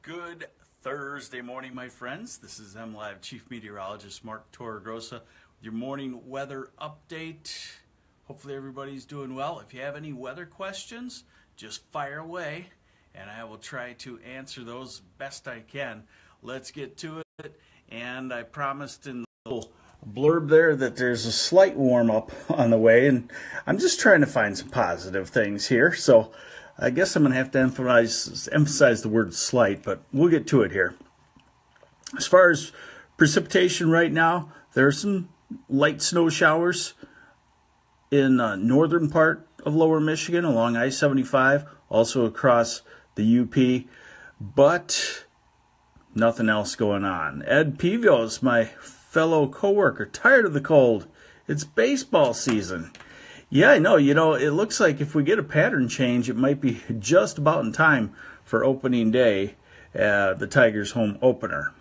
Good Thursday morning, my friends. This is MLive Chief Meteorologist Mark Torregrossa with your morning weather update. Hopefully everybody's doing well. If you have any weather questions, just fire away and I will try to answer those best I can. Let's get to it. And I promised in the little blurb there that there's a slight warm-up on the way, and I'm just trying to find some positive things here. So I guess I'm going to have to emphasize the word slight, but we'll get to it here. As far as precipitation right now, there are some light snow showers in northern part of lower Michigan along I-75, also across the UP, but nothing else going on. Ed Pevios, my fellow coworker, tired of the cold. It's baseball season. Yeah, I know. It looks like if we get a pattern change, it might be just about in time for opening day, the Tigers' home opener.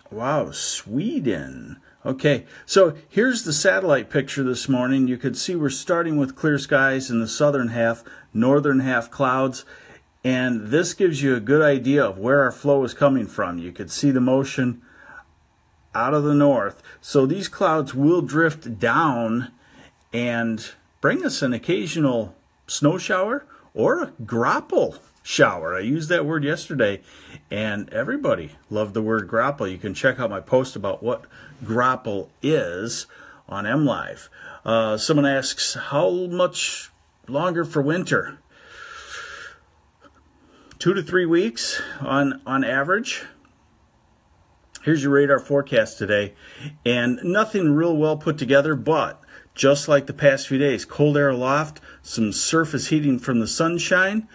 Wow, Sweden. Okay, so here's the satellite picture this morning. You could see we're starting with clear skies in the southern half, northern half clouds, and this gives you a good idea of where our flow is coming from. You could see the motion out of the north. So these clouds will drift down and bring us an occasional snow shower or a grapple shower. I used that word yesterday, and everybody loved the word grapple. You can check out my post about what grapple is on MLive. Someone asks, how much longer for winter? 2 to 3 weeks on average. Here's your radar forecast today, and nothing real well put together, but just like the past few days, cold air aloft, some surface heating from the sunshine,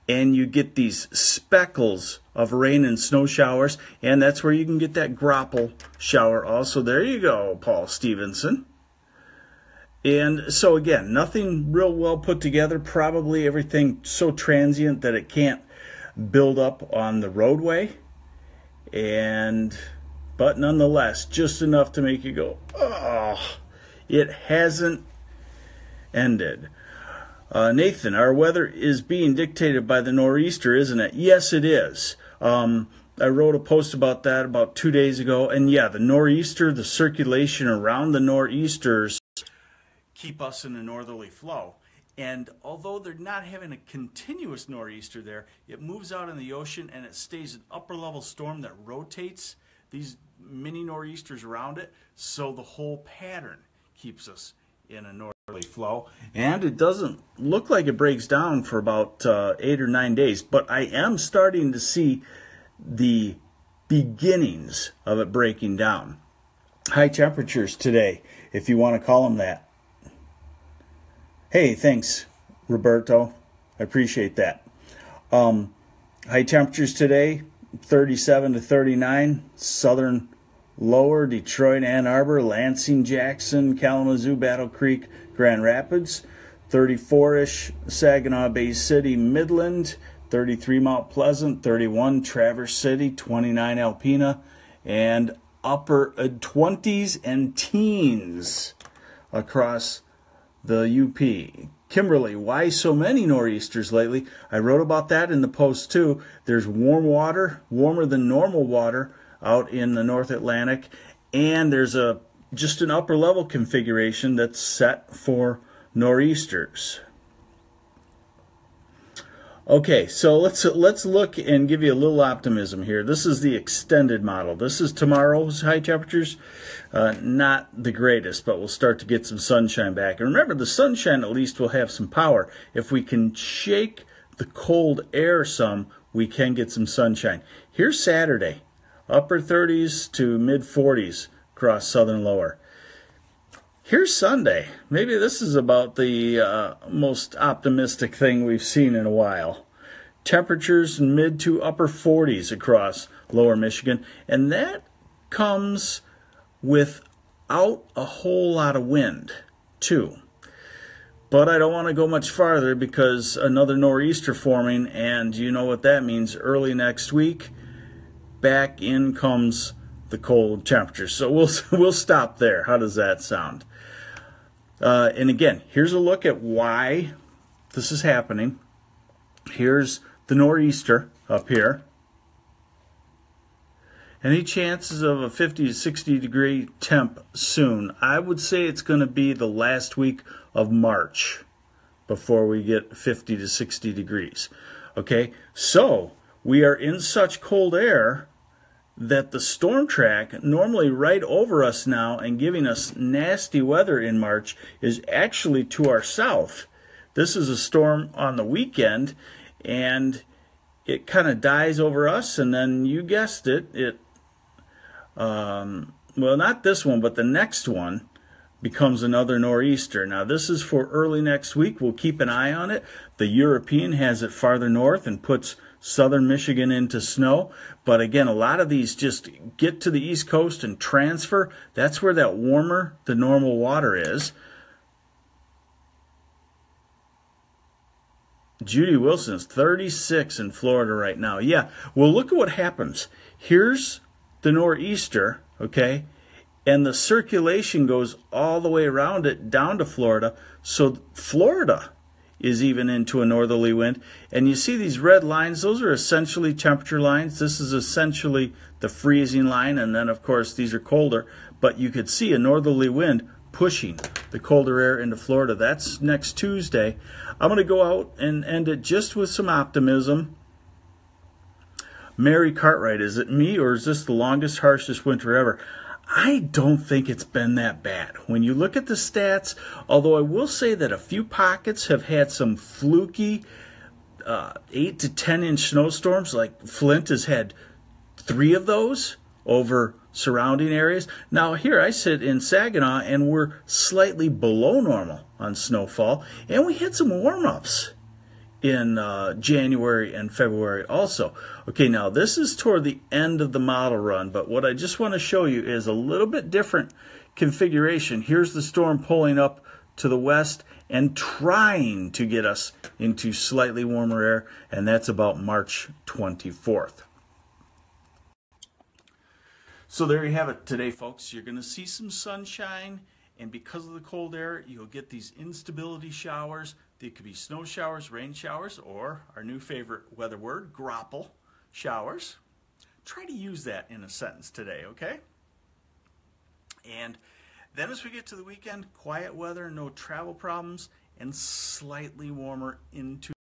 and you get these speckles of rain and snow showers, and that's where you can get that grapple shower also. There you go, Paul Stevenson. And so again, nothing real well put together, probably everything so transient that it can't build up on the roadway, but nonetheless, just enough to make you go, oh, it hasn't ended. Nathan, our weather is being dictated by the nor'easter, isn't it? Yes, it is. I wrote a post about that about 2 days ago, and yeah, the nor'easter, the circulation around the nor'easters keep us in a northerly flow. And although they're not having a continuous nor'easter there, it moves out in the ocean and it stays an upper level storm that rotates these mini nor'easters around it, so the whole pattern keeps us in a northerly flow. And it doesn't look like it breaks down for about 8 or 9 days, but I am starting to see the beginnings of it breaking down. High temperatures today, if you want to call them that. Hey, thanks, Roberto. I appreciate that. High temperatures today, 37 to 39. Southern lower, Detroit, Ann Arbor, Lansing, Jackson, Kalamazoo, Battle Creek, Grand Rapids. 34-ish, Saginaw Bay City, Midland. 33, Mount Pleasant. 31, Traverse City. 29, Alpena. And upper 20s and teens across the UP. Kimberly, why so many nor'easters lately? I wrote about that in the post too. There's warm water, warmer than normal water out in the North Atlantic, and there's just an upper level configuration that's set for nor'easters. Okay, so let's look and give you a little optimism here. This is the extended model. This is tomorrow's high temperatures. Not the greatest, but we'll start to get some sunshine back. And remember, the sunshine at least will have some power. If we can shake the cold air some, we can get some sunshine. Here's Saturday, upper 30s to mid 40s across southern lower. Here's Sunday. Maybe this is about the most optimistic thing we've seen in a while. Temperatures mid to upper 40s across lower Michigan, and that comes without a whole lot of wind, too. But I don't want to go much farther because another nor'easter forming, and you know what that means. Early next week, back in comes the cold temperatures. So we'll stop there. How does that sound? And again, here's a look at why this is happening. Here's the nor'easter up here. Any chances of a 50 to 60 degree temp soon? I would say it's going to be the last week of March before we get 50 to 60 degrees. Okay, so we are in such cold air that the storm track, normally right over us now and giving us nasty weather in March, is actually to our south. This is a storm on the weekend, and it kind of dies over us, and then you guessed it, well, not this one, but the next one becomes another nor'easter. Now, this is for early next week. We'll keep an eye on it. The European has it farther north and puts southern Michigan into snow. But again, a lot of these just get to the East Coast and transfer. That's where that warmer than normal water is. Judy Wilson is 36 in Florida right now. Yeah, well, look at what happens. Here's the nor'easter, okay, and the circulation goes all the way around it down to Florida. So Florida is even into a northerly wind. And you see these red lines, those are essentially temperature lines. This is essentially the freezing line, and then of course these are colder, but you could see a northerly wind pushing the colder air into Florida. That's next Tuesday. I'm going to go out and end it just with some optimism. Mary Cartwright, is it me, or is this the longest, harshest winter ever? I don't think it's been that bad. When you look at the stats, although I will say that a few pockets have had some fluky 8 to 10 inch snowstorms, like Flint has had 3 of those over surrounding areas. Now here I sit in Saginaw and we're slightly below normal on snowfall, and we had some warm-ups in January and February also. Okay, now this is toward the end of the model run, but what I just want to show you is a little bit different configuration. Here's the storm pulling up to the west and trying to get us into slightly warmer air, and that's about March 24th. So there you have it today, folks. You're going to see some sunshine, and because of the cold air, you'll get these instability showers. They could be snow showers, rain showers, or our new favorite weather word, grapple showers. Try to use that in a sentence today, okay? And then as we get to the weekend, quiet weather, no travel problems, and slightly warmer into